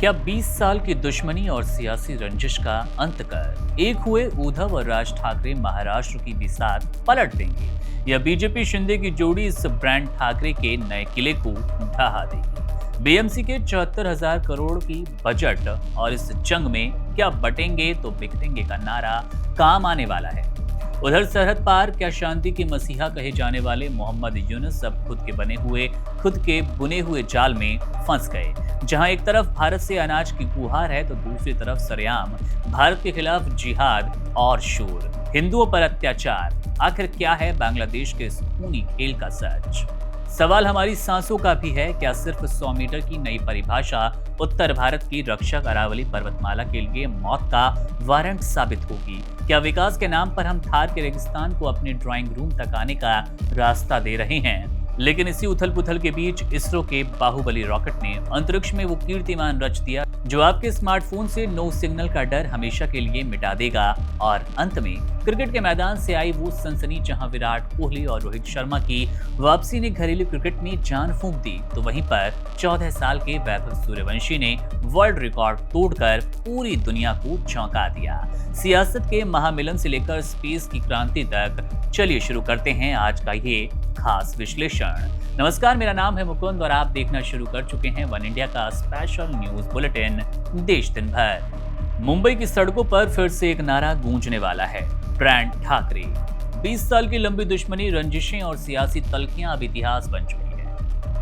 क्या 20 साल की दुश्मनी और सियासी रंजिश का अंत कर एक हुए उद्धव और राज ठाकरे महाराष्ट्र की बिसात पलट देंगे या बीजेपी शिंदे की जोड़ी इस ब्रांड ठाकरे के नए किले को ढहा देगी? बीएमसी के 74,000 करोड़ की बजट और इस जंग में क्या बटेंगे तो बिखरेंगे का नारा काम आने वाला है। उधर सरहद पार क्या शांति के मसीहा कहे जाने वाले मोहम्मद यूनुस अब खुद के बुने हुए जाल में फंस गए, जहां एक तरफ भारत से अनाज की गुहार है तो दूसरी तरफ सरेआम भारत के खिलाफ जिहाद और शोर, हिंदुओं पर अत्याचार। आखिर क्या है बांग्लादेश के इस खूनी खेल का सच? सवाल हमारी सांसों का भी है। क्या सिर्फ 100 मीटर की नई परिभाषा उत्तर भारत की रक्षक अरावली पर्वतमाला के लिए मौत का वारंट साबित होगी? क्या विकास के नाम पर हम थार के रेगिस्तान को अपने ड्राइंग रूम तक आने का रास्ता दे रहे हैं? लेकिन इसी उथल पुथल के बीच इसरो के बाहुबली रॉकेट ने अंतरिक्ष में वो कीर्तिमान रच दिया जो आपके स्मार्टफोन से नो सिग्नल का डर हमेशा के लिए मिटा देगा। और अंत में क्रिकेट के मैदान से आई वो सनसनी, जहां विराट कोहली और रोहित शर्मा की वापसी ने घरेलू क्रिकेट में जान फूंक दी, तो वहीं पर 14 साल के वैभव सूर्यवंशी ने वर्ल्ड रिकॉर्ड तोड़कर पूरी दुनिया को चौंका दिया। सियासत के महामिलन से लेकर स्पेस की क्रांति तक, चलिए शुरू करते हैं आज का ये खास विश्लेषण। नमस्कार, मेरा नाम है मुकुंद और आप देखना शुरू कर चुके हैं वन इंडिया का स्पेशल न्यूज बुलेटिन देश दिन भर। मुंबई की सड़कों पर फिर से एक नारा गूंजने वाला है, ब्रांड ठाकरे। 20 साल की लंबी दुश्मनी, रंजिशें और सियासी तल्खियां अब इतिहास बन चुकी है।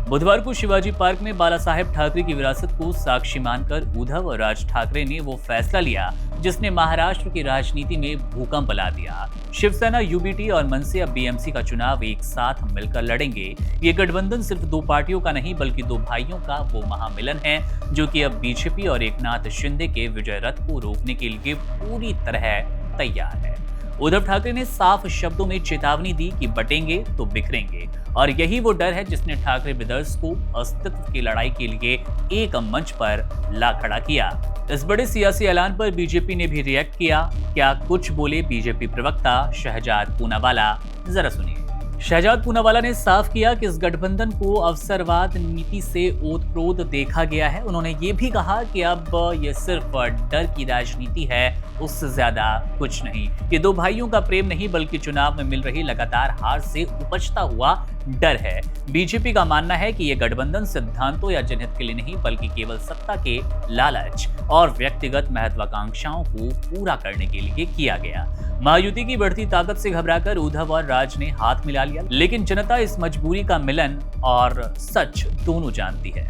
बुधवार को शिवाजी पार्क में बाला साहेब ठाकरे की विरासत को साक्षी मानकर उद्धव और राज ठाकरे ने वो फैसला लिया जिसने महाराष्ट्र की राजनीति में भूकंप ला दिया। शिवसेना, यूबीटी और मनसे अब बीएमसी का चुनाव एक साथ मिलकर लड़ेंगे। ये गठबंधन सिर्फ दो पार्टियों का नहीं बल्कि दो भाइयों का वो महामिलन है जो कि अब बीजेपी और एकनाथ शिंदे के विजय रथ को रोकने के लिए पूरी तरह तैयार है। उद्धव ठाकरे ने साफ शब्दों में चेतावनी दी कि बटेंगे तो बिखरेंगे, और यही वो डर है जिसने ठाकरे ब्रदर्स को अस्तित्व की लड़ाई के लिए एक मंच पर ला खड़ा किया। इस बड़े सियासी ऐलान पर बीजेपी ने भी रिएक्ट किया। क्या कुछ बोले बीजेपी प्रवक्ता शहजाद पूनावाला, जरा सुनिए। शहजाद पूनावाला ने साफ किया कि इस गठबंधन को अवसरवाद नीति से ओतप्रोत देखा गया है। उन्होंने ये भी कहा कि अब ये सिर्फ डर की राजनीति है, उससे ज्यादा कुछ नहीं। ये दो भाइयों का प्रेम नहीं बल्कि चुनाव में मिल रही लगातार हार से उपजता हुआ डर है। बीजेपी का मानना है कि ये गठबंधन सिद्धांतों या जनहित के लिए नहीं बल्कि केवल सत्ता के लालच और व्यक्तिगत महत्वाकांक्षाओं को पूरा करने के लिए किया गया। महायुति की बढ़ती ताकत से घबराकर उद्धव और राज ने हाथ मिला लिया, लेकिन जनता इस मजबूरी का मिलन और सच दोनों जानती है।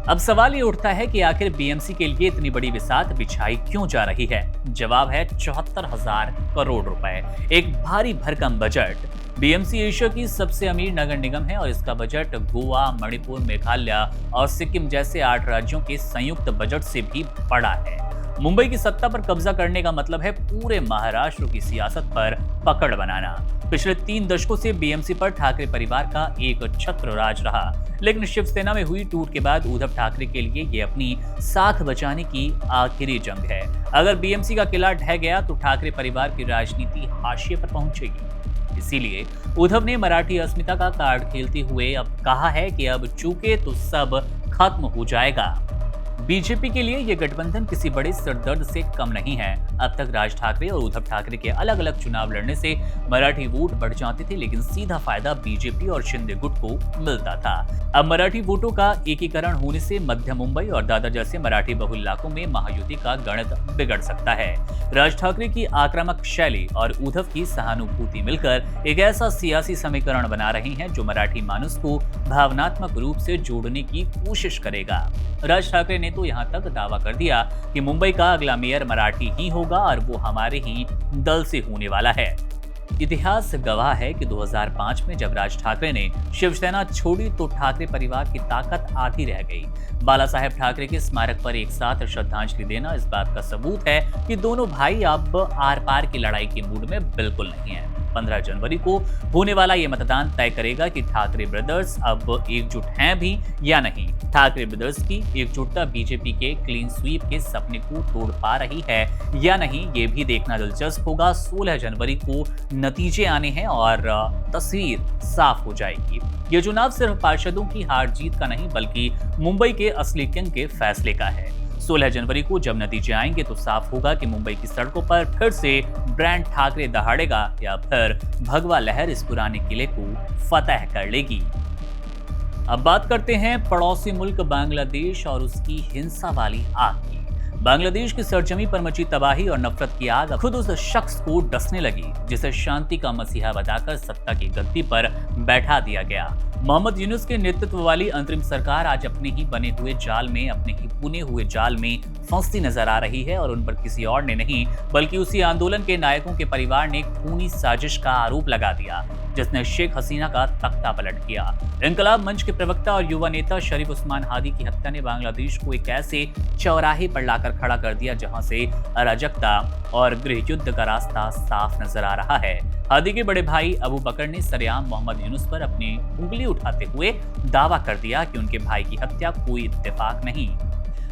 अब सवाल ये उठता है कि आखिर बीएमसी के लिए इतनी बड़ी बिसात बिछाई क्यों जा रही है? जवाब है 74,000 करोड़ रुपए, एक भारी भरकम बजट। बीएमसी एशिया की सबसे अमीर नगर निगम है और इसका बजट गोवा, मणिपुर, मेघालय और सिक्किम जैसे 8 राज्यों के संयुक्त बजट से भी बड़ा है। मुंबई की सत्ता पर कब्जा करने का मतलब है पूरे महाराष्ट्र की सियासत पर पकड़ बनाना। पिछले 3 दशकों से बीएमसी पर ठाकरे परिवार का एक छत्र राज रहा, लेकिन शिवसेना में हुई टूट के बाद उद्धव ठाकरे के लिए ये अपनी साख बचाने की आखिरी जंग है। अगर बीएमसी का किला ढह गया तो ठाकरे परिवार की राजनीति हाशिए पर पहुंचेगी। इसीलिए उद्धव ने मराठी अस्मिता का कार्ड खेलते हुए अब कहा है कि अब चूके तो सब खत्म हो जाएगा। बीजेपी के लिए ये गठबंधन किसी बड़े सिरदर्द से कम नहीं है। अब तक राज ठाकरे और उद्धव ठाकरे के अलग अलग चुनाव लड़ने से मराठी वोट बढ़ जाते थे, लेकिन सीधा फायदा बीजेपी और शिंदे गुट को मिलता था। अब मराठी वोटों का एकीकरण होने से मध्य मुंबई और दादर जैसे मराठी बहुल इलाकों में महायुति का गणित बिगड़ सकता है। राज ठाकरे की आक्रामक शैली और उद्धव की सहानुभूति मिलकर एक ऐसा सियासी समीकरण बना रही हैं जो मराठी मानुस को भावनात्मक रूप से जोड़ने की कोशिश करेगा। राज ठाकरे ने तो यहाँ तक दावा कर दिया कि मुंबई का अगला मेयर मराठी ही होगा और वो हमारे ही दल से होने वाला है। इतिहास गवाह है कि 2005 में जब राज ठाकरे ने शिवसेना छोड़ी तो ठाकरे परिवार की ताकत आधी रह गई। बाला साहेब ठाकरे के स्मारक पर एक साथ श्रद्धांजलि देना इस बात का सबूत है कि दोनों भाई अब आर पार की लड़ाई के मूड में बिल्कुल नहीं है। 15 जनवरी को होने वाला ये मतदान तय करेगा कि ठाकरे ब्रदर्स अब एकजुट हैं भी या नहीं। ठाकरे ब्रदर्स की एकजुटता बीजेपी के क्लीन स्वीप के सपने को तोड़ पा रही है या नहीं, ये भी देखना दिलचस्प होगा। 16 जनवरी को नतीजे आने हैं और तस्वीर साफ हो जाएगी। ये चुनाव सिर्फ पार्षदों की हार जीत का नहीं बल्कि मुंबई के असली किंग के फैसले का है। 16 जनवरी को जब नतीजे आएंगे तो साफ होगा कि मुंबई की सड़कों पर फिर से ब्रांड ठाकरे दहाड़ेगा या फिर भगवा लहर इस पुराने किले को फतह कर लेगी। अब बात करते हैं पड़ोसी मुल्क बांग्लादेश और उसकी हिंसा वाली आग की। बांग्लादेश की सरजमी पर मची तबाही और नफरत की आग खुद उस शख्स को डसने लगी जिसे शांति का मसीहा बताकर सत्ता की गद्दी पर बैठा दिया गया। मोहम्मद यूनुस के नेतृत्व वाली अंतरिम सरकार आज अपने ही बने हुए जाल में, अपने ही बुने हुए जाल में फंसती नजर आ रही है और उन पर किसी और ने नहीं बल्कि उसी आंदोलन के नायकों के परिवार ने खूनी साजिश का आरोप लगा दिया जिसने शेख हसीना का तख्ता पलट किया। इंकलाब मंच के प्रवक्ता और युवा नेता शरीफ उस्मान हादी की हत्या ने बांग्लादेश को एक ऐसे चौराहे पर लाकर खड़ा कर दिया जहां से अराजकता और गृह युद्ध का रास्ता साफ नजर आ रहा है। हादी के बड़े भाई अबू बकर ने सरेआम मोहम्मद यूनुस पर अपनी उंगली उठाते हुए दावा कर दिया कि उनके भाई की हत्या कोई इत्तेफाक नहीं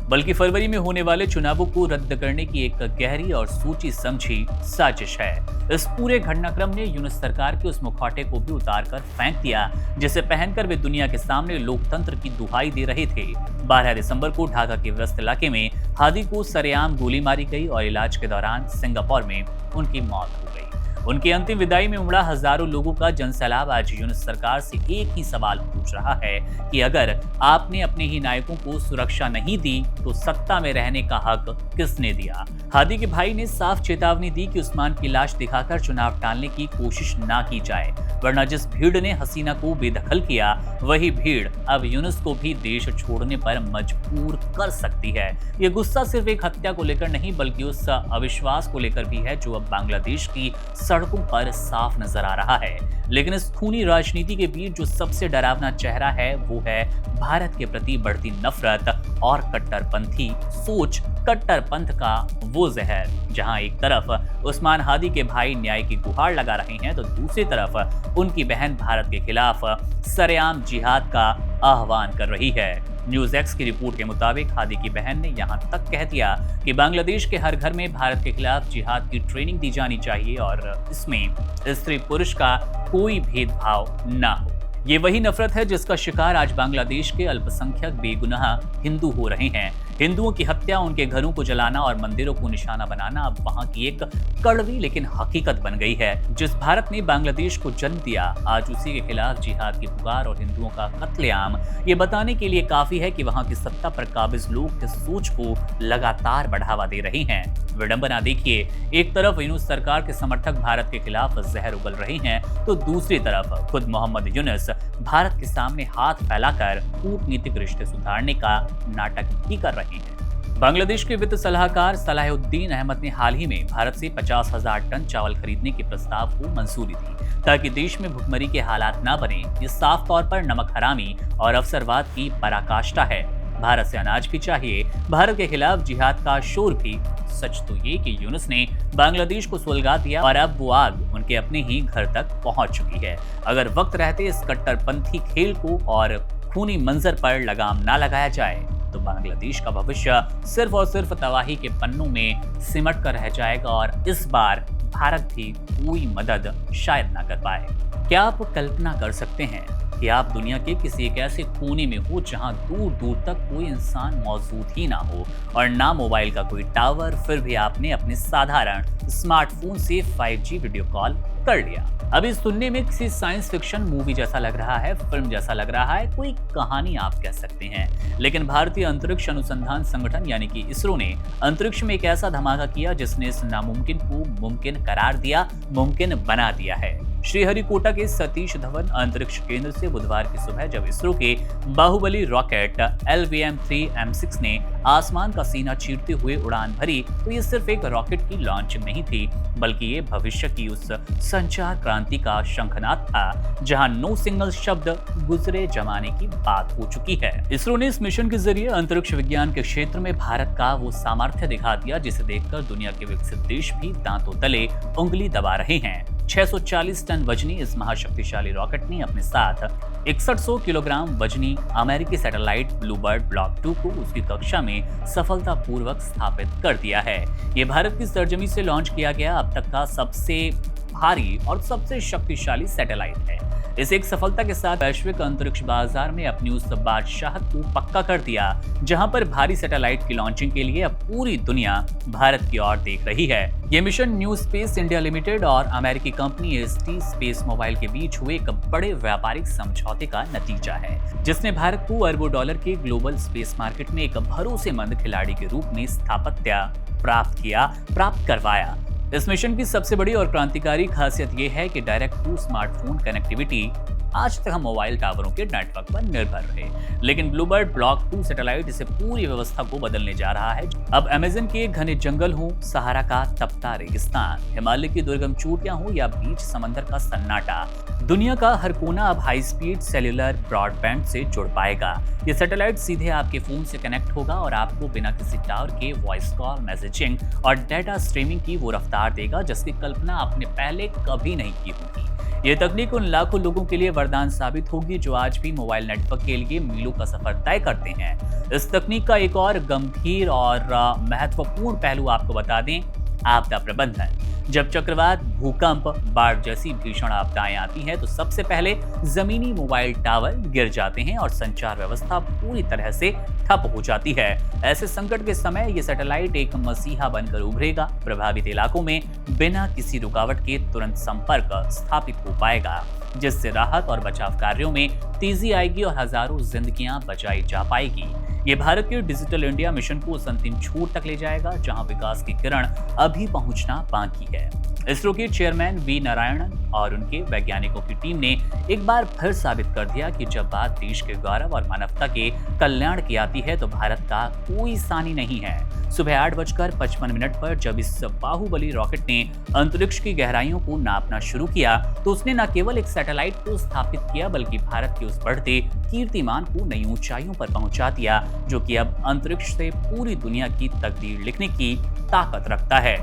बल्कि फरवरी में होने वाले चुनावों को रद्द करने की एक गहरी और सोची समझी साजिश है। इस पूरे घटनाक्रम ने यूनुस सरकार के उस मुखौटे को भी उतार कर फेंक दिया जिसे पहनकर वे दुनिया के सामने लोकतंत्र की दुहाई दे रहे थे। 12 दिसंबर को ढाका के व्यस्त इलाके में हादी को सरेआम गोली मारी गई और इलाज के दौरान सिंगापुर में उनकी मौत हो गई। उनकी अंतिम विदाई में उमड़ा हजारों लोगों का जनसैलाब आज यूनुस सरकार से एक ही सवाल पूछ रहा है कि अगर आपने अपने ही नायकों को सुरक्षा नहीं दी तो सत्ता में रहने का हक किसने दिया। हादी के भाई ने साफ चेतावनी दी कि उस्मान की लाश दिखाकर चुनाव टालने की कोशिश ना की जाए वरना जिस भीड़ ने हसीना को बेदखल किया वही भीड़ अब यूनुस को भी देश छोड़ने पर मजबूर कर सकती है। ये गुस्सा सिर्फ एक हत्या को लेकर नहीं बल्कि उस अविश्वास को लेकर भी है जो अब बांग्लादेश की सड़कों पर साफ नजर आ रहा है। लेकिन इस खूनी राजनीति के बीच जो सबसे डरावना चेहरा है वो है भारत के प्रति बढ़ती नफरत और कट्टरपंथी सोच, कट्टरपंथ का वो जहर। जहां एक तरफ उस्मान हादी के भाई न्याय की गुहार लगा रहे हैं तो दूसरी तरफ उनकी बहन भारत के खिलाफ सरेआम जिहाद का आह्वान कर रही है। न्यूज एक्स की रिपोर्ट के मुताबिक हादी की बहन ने यहां तक कह दिया कि बांग्लादेश के हर घर में भारत के खिलाफ जिहाद की ट्रेनिंग दी जानी चाहिए और इसमें स्त्री पुरुष का कोई भेदभाव ना हो। ये वही नफरत है जिसका शिकार आज बांग्लादेश के अल्पसंख्यक बेगुनाह हिंदू हो रहे हैं। हिंदुओं की हत्या, उनके घरों को जलाना और मंदिरों को निशाना बनाना अब वहां की एक कड़वी लेकिन हकीकत बन गई है। जिस भारत ने बांग्लादेश को जन्म दिया आज उसी के खिलाफ जिहाद की पुकार और हिंदुओं का कत्लेआम ये बताने के लिए काफी है कि वहां की सत्ता पर काबिज लोग इस सोच को लगातार बढ़ावा दे रहे हैं। विडंबना देखिए, एक तरफ यूनुस सरकार के समर्थक भारत के खिलाफ जहर उगल रहे हैं तो दूसरी तरफ खुद मोहम्मद यूनुस भारत के सामने हाथ फैलाकर कूटनीतिक रिश्ते सुधारने का नाटक भी कर रहे हैं। बांग्लादेश के वित्त सलाहकार सलाहुद्दीन अहमद ने हाल ही में भारत से 50,000 टन चावल खरीदने के प्रस्ताव को मंजूरी दी ताकि देश में भुखमरी के हालात न बने। ये साफ तौर पर नमक हरामी और अवसरवाद की पराकाष्ठा है। भारत से अनाज भी चाहिए, भारत के खिलाफ जिहाद का शोर भी। सच तो ये कि यूनुस ने बांग्लादेश को सुलगा दिया और अब वो आग उनके अपने ही घर तक पहुंच चुकी है। अगर वक्त रहते इस कट्टरपंथी खेल को और खूनी मंजर पर लगाम ना लगाया जाए तो बांग्लादेश का भविष्य सिर्फ और सिर्फ तबाही के पन्नों में सिमट कर रह जाएगा और इस बार भारत भी कोई मदद शायद ना कर पाए। क्या आप कल्पना कर सकते हैं कि आप दुनिया के किसी एक ऐसे कोने में हो जहां दूर दूर तक कोई इंसान मौजूद ही ना हो और ना मोबाइल का कोई टावर, फिर भी आपने अपने साधारण स्मार्टफोन से 5G वीडियो कॉल कर लिया। अभी सुनने में किसी साइंस फिक्शन मूवी जैसा लग रहा है, फिल्म जैसा लग रहा है, कोई कहानी आप कह सकते हैं। लेकिन भारतीय अंतरिक्ष अनुसंधान संगठन यानी कि इसरो ने अंतरिक्ष में एक ऐसा धमाका किया जिसने इस नामुमकिन को मुमकिन करार दिया, मुमकिन बना दिया है। श्रीहरिकोटा के सतीश धवन अंतरिक्ष केंद्र से बुधवार की सुबह जब इसरो के बाहुबली रॉकेट LVM-3M6 ने आसमान का सीना चीरते हुए उड़ान भरी तो ये सिर्फ एक रॉकेट की लॉन्चिंग नहीं थी बल्कि ये भविष्य की उस संचार क्रांति का शंखनाद था जहां नो सिंगल शब्द गुजरे जमाने की बात हो चुकी है। इसरो ने इस मिशन के जरिए अंतरिक्ष विज्ञान के क्षेत्र में भारत का वो सामर्थ्य दिखा दिया जिसे देखकर दुनिया के विकसित देश भी दांतों तले उंगली दबा रहे हैं। 640 टन वजनी इस महाशक्तिशाली रॉकेट ने अपने साथ 6100 किलोग्राम वजनी अमेरिकी सैटेलाइट ब्लूबर्ड ब्लॉक 2 को उसकी कक्षा में सफलतापूर्वक स्थापित कर दिया है। ये भारत की सरजमी से लॉन्च किया गया अब तक का सबसे भारी और सबसे शक्तिशाली सैटेलाइट है। इस एक सफलता के साथ वैश्विक अंतरिक्ष बाजार में अपनी उस बादशाहत को पक्का कर दिया, जहां पर भारी सैटेलाइट की लॉन्चिंग के लिए अब पूरी दुनिया भारत की ओर देख रही है। ये mission new space India limited और अमेरिकी कंपनी एसटी स्पेस मोबाइल के बीच हुए एक बड़े व्यापारिक समझौते का नतीजा है, जिसने भारत को अरबों डॉलर के ग्लोबल स्पेस मार्केट में एक भरोसेमंद खिलाड़ी के रूप में स्थापत्य प्राप्त करवाया। इस मिशन की सबसे बड़ी और क्रांतिकारी खासियत यह है कि डायरेक्ट टू स्मार्टफोन कनेक्टिविटी। आज तक हम मोबाइल टावरों के नेटवर्क पर निर्भर रहे, लेकिन ब्लूबर्ड ब्लॉक 2 सैटेलाइट इसे पूरी व्यवस्था को बदलने जा रहा है। अब अमेज़न के घने जंगल हो, सहारा का तपता रेगिस्तान, हिमालय की दुर्गम चोटियां हो या बीच समंदर का सन्नाटा, दुनिया का हर कोना अब हाई स्पीड सेल्यूलर ब्रॉडबैंड से जुड़ पाएगा। ये सैटेलाइट सीधे आपके फोन से कनेक्ट होगा और आपको बिना किसी टावर के वॉइस कॉल, मैसेजिंग और डेटा स्ट्रीमिंग की वो रफ्तार देगा जिसकी कल्पना आपने पहले कभी नहीं की होगी। ये तकनीक उन लाखों लोगों के लिए वरदान साबित होगी जो आज भी मोबाइल नेटवर्क के लिए मीलों का सफर तय करते हैं। इस तकनीक का एक और गंभीर और महत्वपूर्ण पहलू आपको बता दें, आपदा प्रबंधन। जब चक्रवात, भूकंप, बाढ़ जैसी भीषण आपदाएं आती हैं तो सबसे पहले जमीनी मोबाइल टावर गिर जाते हैं और संचार व्यवस्था पूरी तरह से ठप हो जाती है। ऐसे संकट के समय ये सैटेलाइट एक मसीहा बनकर उभरेगा। प्रभावित इलाकों में बिना किसी रुकावट के तुरंत संपर्क स्थापित हो पाएगा, जिससे राहत और बचाव कार्यों में तेजी आएगी और हजारों जिंदगियां बचाई जा पाएगी। ये भारत के डिजिटल इंडिया मिशन को उस अंतिम छोर तक ले जाएगा जहां विकास की किरण अभी पहुंचना बाकी है। इसरो के चेयरमैन वी नारायणन और उनके वैज्ञानिकों की टीम ने एक बार फिर साबित कर दिया कि जब बात देश के गौरव और मानवता के कल्याण की आती है तो भारत का कोई सानी नहीं है। सुबह 8:55 पर जब इस बाहुबली रॉकेट ने अंतरिक्ष की गहराइयों को नापना शुरू किया तो उसने न केवल एक सैटेलाइट को स्थापित किया बल्कि भारत के उस बढ़ते कीर्तिमान को नई ऊंचाइयों पर पहुंचा दिया, जो कि अब अंतरिक्ष से पूरी दुनिया की तकदीर लिखने की ताकत रखता है।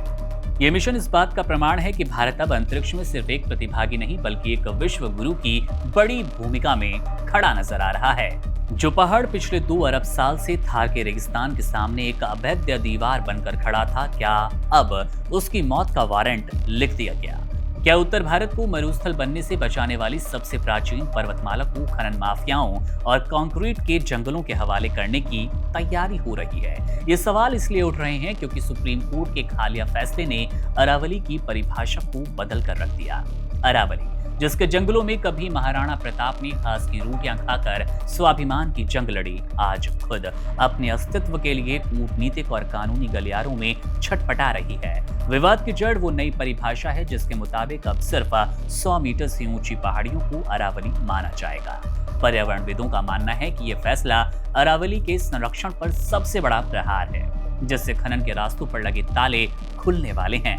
ये मिशन इस बात का प्रमाण है कि भारत अब अंतरिक्ष में सिर्फ एक प्रतिभागी नहीं बल्कि एक विश्व गुरु की बड़ी भूमिका में खड़ा नजर आ रहा है। जो पहाड़ पिछले 2 अरब साल से थार के रेगिस्तान के सामने एक अभेद्य दीवार बनकर खड़ा था, क्या अब उसकी मौत का वारंट लिख दिया गया? क्या उत्तर भारत को मरुस्थल बनने से बचाने वाली सबसे प्राचीन पर्वतमाला को खनन माफियाओं और कंक्रीट के जंगलों के हवाले करने की तैयारी हो रही है? ये सवाल इसलिए उठ रहे हैं क्योंकि सुप्रीम कोर्ट के एक हालिया फैसले ने अरावली की परिभाषा को बदल कर रख दिया। अरावली, जिसके जंगलों में कभी महाराणा प्रताप ने घास की रोटियां खाकर स्वाभिमान की जंग लड़ी, आज खुद अपने अस्तित्व के लिए कूटनीतिक और कानूनी गलियारों में छटपटा रही है। विवाद की जड़ वो नई परिभाषा है जिसके मुताबिक अब सिर्फ 100 मीटर से ऊंची पहाड़ियों को अरावली माना जाएगा। पर्यावरणविदों का मानना है कि यह फैसला अरावली के संरक्षण पर सबसे बड़ा प्रहार है, जिससे खनन के रास्तों पर लगे ताले खुलने वाले हैं।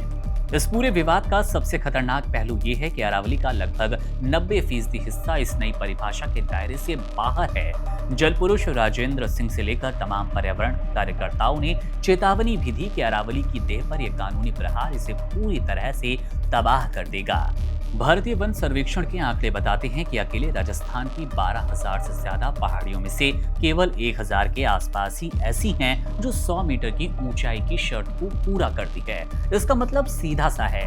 इस पूरे विवाद का सबसे खतरनाक पहलू ये है कि अरावली का लगभग 90% हिस्सा इस नई परिभाषा के दायरे से बाहर है। जल पुरुष राजेंद्र सिंह से लेकर तमाम पर्यावरण कार्यकर्ताओं ने चेतावनी भी दी कि अरावली की देह पर यह कानूनी प्रहार इसे पूरी तरह से तबाह कर देगा। भारतीय वन सर्वेक्षण के आंकड़े बताते हैं कि अकेले राजस्थान की 12,000 से ज्यादा पहाड़ियों में से केवल 1,000 के आसपास ही ऐसी हैं जो 100 मीटर की ऊंचाई की शर्त को पूरा करती है। इसका मतलब सीधा सा है,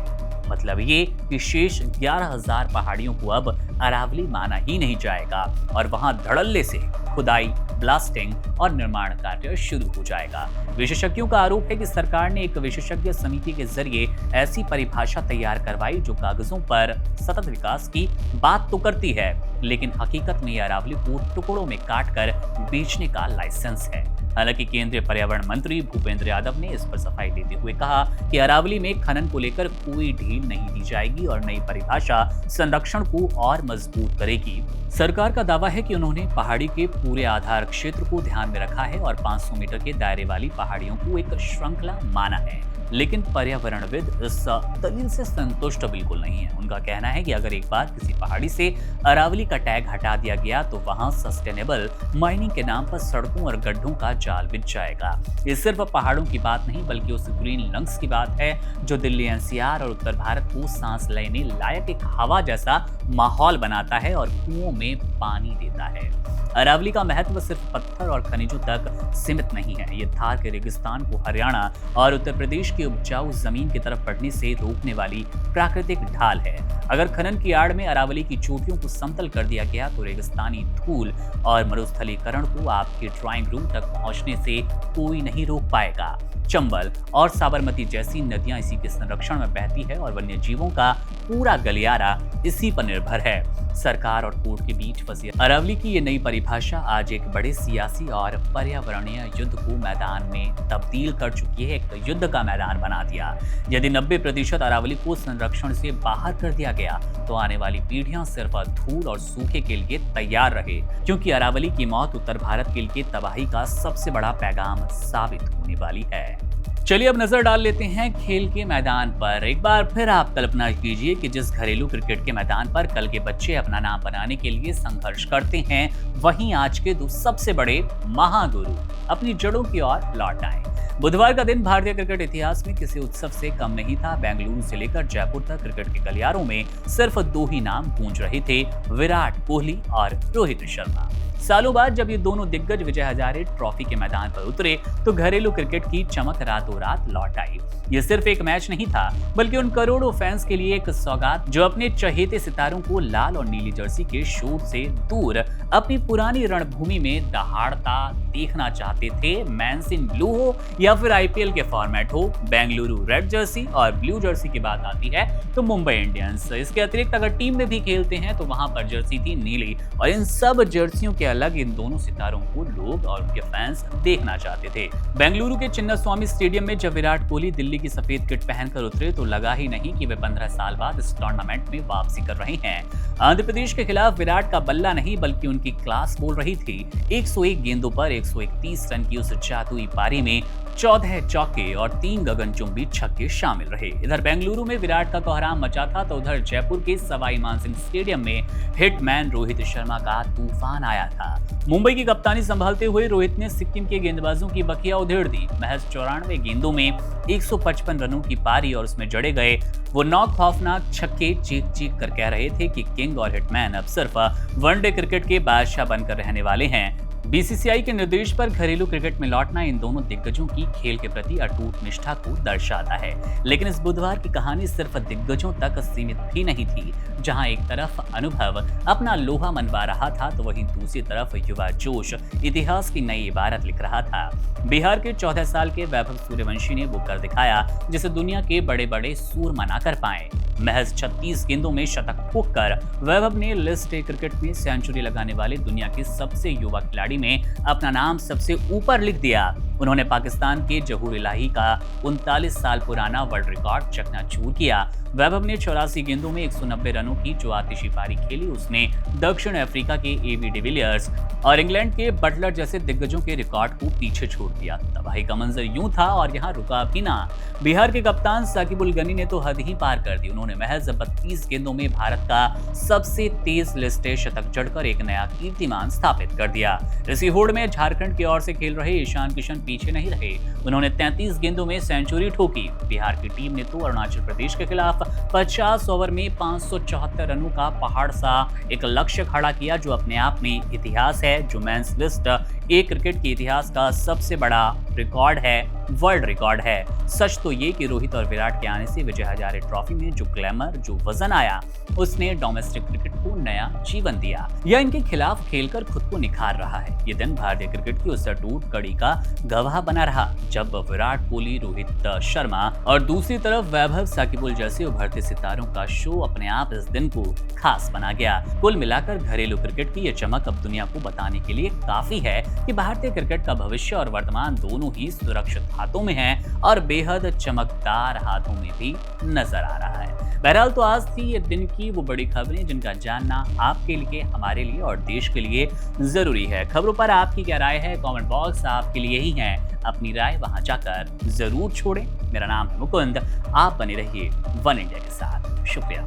मतलब ये कि शेष 11,000 पहाड़ियों को अब अरावली माना ही नहीं जाएगा और वहां धड़ल्ले से खुदाई, ब्लास्टिंग और निर्माण कार्य शुरू हो जाएगा। विशेषज्ञों का आरोप है कि सरकार ने एक विशेषज्ञ समिति के जरिए ऐसी परिभाषा तैयार करवाई जो कागजों पर सतत विकास की बात तो करती है, लेकिन हकीकत में अरावली को टुकड़ों में काटकर बेचने का लाइसेंस है। हालांकि केंद्रीय पर्यावरण मंत्री भूपेंद्र यादव ने इस पर सफाई देते हुए कहा कि अरावली में खनन को लेकर कोई ढील नहीं दी जाएगी और नई परिभाषा संरक्षण को और मजबूत करेगी। सरकार का दावा है कि उन्होंने पहाड़ी के पूरे आधार क्षेत्र को ध्यान में रखा है और 500 मीटर के दायरे वाली पहाड़ियों को एक श्रृंखला माना है। लेकिन पर्यावरणविद इस दलील से संतुष्ट बिल्कुल नहीं है। उनका कहना है कि अगर एक बार किसी पहाड़ी से अरावली का टैग हटा दिया गया तो वहां सस्टेनेबल माइनिंग के नाम पर सड़कों और गड्ढों का जाल बिछ जाएगा। ये सिर्फ पहाड़ों की बात नहीं बल्कि उस ग्रीन लंग्स की बात है जो दिल्ली एनसीआर और उत्तर भारत को सांस लेने लायक एक हवा जैसा माहौल बनाता है और कुओं में पानी देता है। अरावली का महत्व सिर्फ पत्थर और खनिजों तक सीमित नहीं है। ये थार के रेगिस्तान को हरियाणा और उत्तर प्रदेश की उपजाऊ जमीन की तरफ बढ़ने से रोकने वाली प्राकृतिक ढाल है। अगर खनन की आड़ में अरावली की चोटियों को समतल कर दिया गया तो रेगिस्तानी धूल और मरुस्थलीकरण को आपके ड्राइंग रूम तक पहुंचने से कोई नहीं रोक पाएगा। चंबल और साबरमती जैसी नदियां इसी के संरक्षण में बहती है और वन्य जीवों का पूरा गलियारा इसी पर निर्भर है। सरकार और कोर्ट के बीच फंसी अरावली की ये नई परिभाषा आज एक बड़े सियासी और पर्यावरणीय युद्ध को मैदान में तब्दील कर चुकी है, एक युद्ध का मैदान बना दिया। यदि 90% अरावली को संरक्षण से बाहर कर दिया गया तो आने वाली पीढ़ियां सिर्फ धूल और सूखे के लिए तैयार रहे, क्योंकि अरावली की मौत उत्तर भारत के लिए तबाही का सबसे बड़ा पैगाम साबित होने वाली है। चलिए अब नजर डाल लेते हैं खेल के मैदान पर। एक बार फिर आप कल्पना कीजिए कि जिस घरेलू क्रिकेट के मैदान पर कल के बच्चे अपना नाम बनाने के लिए संघर्ष करते हैं, वहीं आज के दो सबसे बड़े महागुरु अपनी जड़ों की ओर लौट आए। बुधवार का दिन भारतीय क्रिकेट इतिहास में किसी उत्सव से कम नहीं था। बेंगलुरु से लेकर जयपुर तक क्रिकेट के गलियारों में सिर्फ दो ही नाम गूंज रहे थे, विराट कोहली और रोहित शर्मा। सालों बाद जब ये दोनों दिग्गज विजय हजारे ट्रॉफी के मैदान पर उतरे तो घरेलू क्रिकेट की चमक रातों रात लौट आई। ये सिर्फ एक मैच नहीं था बल्कि उन करोड़ों फैंस के लिए एक सौगात जो अपने चहेते सितारों को लाल और नीली जर्सी के शोर से दूर अपनी पुरानी रणभूमि में दहाड़ता देखना चाहते थे। मैंस इन ब्लू हो या फिर आईपीएल के फॉर्मेट हो, बेंगलुरु रेड जर्सी और ब्लू जर्सी की बात आती है तो मुंबई इंडियंस। इसके अतिरिक्त अगर टीम में भी खेलते हैं तो वहां पर जर्सी थी नीली और इन सब जर्सियों के अलग इन दोनों सितारों को लोग और उनके फैंस देखना चाहते थे। बेंगलुरु के चिन्नास्वामी स्टेडियम में जब विराट कोहली दिल्ली की सफेद किट पहनकर उतरे तो लगा ही नहीं कि वे 15 साल बाद इस टूर्नामेंट में वापसी कर रहे हैं। आंध्र प्रदेश के खिलाफ विराट का बल्ला नहीं बल्कि उनकी क्लास बोल रही थी। 101 गेंदों पर 131 रन की उस जादुई पारी में 14 चौके और 3 गगनचुंबी छक्के शामिल रहे। इधर बेंगलुरु में विराट का कोहराम मचा था तो उधर जयपुर के सवाई मानसिंह स्टेडियम में हिटमैन रोहित शर्मा का तूफान आया था। मुंबई की कप्तानी संभालते हुए रोहित ने सिक्किम के गेंदबाजों की बखिया उधेड़ दी। महज 94 गेंदों में 155 रनों की पारी और उसमें जड़े गए वो 9 खौफनाक छक्के चीख चीख कर कह रहे थे कि किंग और हिटमैन अब सिर्फ वनडे क्रिकेट के बादशाह बनकर रहने वाले हैं। बीसीसीआई के निर्देश पर घरेलू क्रिकेट में लौटना इन दोनों दिग्गजों की खेल के प्रति अटूट निष्ठा को दर्शाता है। लेकिन इस बुधवार की कहानी सिर्फ दिग्गजों तक सीमित भी नहीं थी। जहां एक तरफ अनुभव अपना लोहा मनवा रहा था तो वहीं दूसरी तरफ युवा जोश इतिहास की नई इबारत लिख रहा था। बिहार के 14 साल के वैभव सूर्यवंशी ने वो कर दिखाया जिसे दुनिया के बड़े बड़े सूरमा ना कर पाए। महज 36 गेंदों में शतक ठोककर वैभव ने लिस्ट ए क्रिकेट में सेंचुरी लगाने वाले दुनिया के सबसे युवा खिलाड़ी में अपना नाम सबसे ऊपर लिख दिया। उन्होंने पाकिस्तान के जहूर इलाही का 39 साल पुराना वर्ल्ड रिकॉर्ड चकनाचूर किया। वैभव ने 84 गेंदों में 190 रनों की जो आतिशी पारी खेली उसने दक्षिण अफ्रीका के एबी डिविलियर्स और इंग्लैंड के बटलर जैसे दिग्गजों के रिकॉर्ड को पीछे छोड़ दिया। तबाही का मंजर यूं था और यहाँ रुका भी ना। बिहार के कप्तान साकिबुल गनी ने तो हद ही पार कर दी। उन्होंने महज 32 गेंदों में भारत का सबसे तेज लिस्टे शतक जड़कर एक नया कीर्तिमान स्थापित कर दिया। इसी होड़ में झारखंड की ओर से खेल रहे ईशान किशन पीछे नहीं रहे। उन्होंने 33 गेंदों में सेंचुरी ठोकी। बिहार की टीम ने तो अरुणाचल प्रदेश के खिलाफ 50 ओवर में 574 रनों का पहाड़ सा एक लक्ष्य खड़ा किया जो अपने आप में इतिहास है, जो मेंस लिस्ट ए क्रिकेट के इतिहास का सबसे बड़ा रिकॉर्ड है, वर्ल्ड रिकॉर्ड है। सच तो ये कि रोहित और विराट के आने से विजय हजारे ट्रॉफी में जो ग्लैमर, जो वजन आया, उसने डोमेस्टिक क्रिकेट को नया जीवन दिया या इनके खिलाफ खेलकर खुद को निखार रहा है। ये दिन भारतीय क्रिकेट की उस अटूट कड़ी का गवाह बना रहा जब विराट कोहली, रोहित शर्मा और दूसरी तरफ वैभव साकिबुल जैसे उभरते सितारों का शो अपने आप इस दिन को खास बना गया। कुल मिलाकर घरेलू क्रिकेट की ये चमक अब दुनिया को बताने के लिए काफी है कि भारतीय क्रिकेट का भविष्य और वर्तमान दोनों ही सुरक्षित हाथों में है और बेहद चमकदार हाथों में भी नजर आ रहा है। बहरहाल तो आज थी ये दिन की वो बड़ी खबरें जिनका जानना आपके लिए, हमारे लिए और देश के लिए जरूरी है। खबरों पर आपकी क्या राय है? कमेंट बॉक्स आपके लिए ही है, अपनी राय वहां जाकर जरूर छोड़ें। मेरा नाम है मुकुंद, आप बने रहिए वन इंडिया के साथ। शुक्रिया।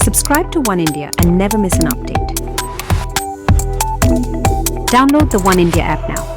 Subscribe to One India and never miss an update. Download the One India app now.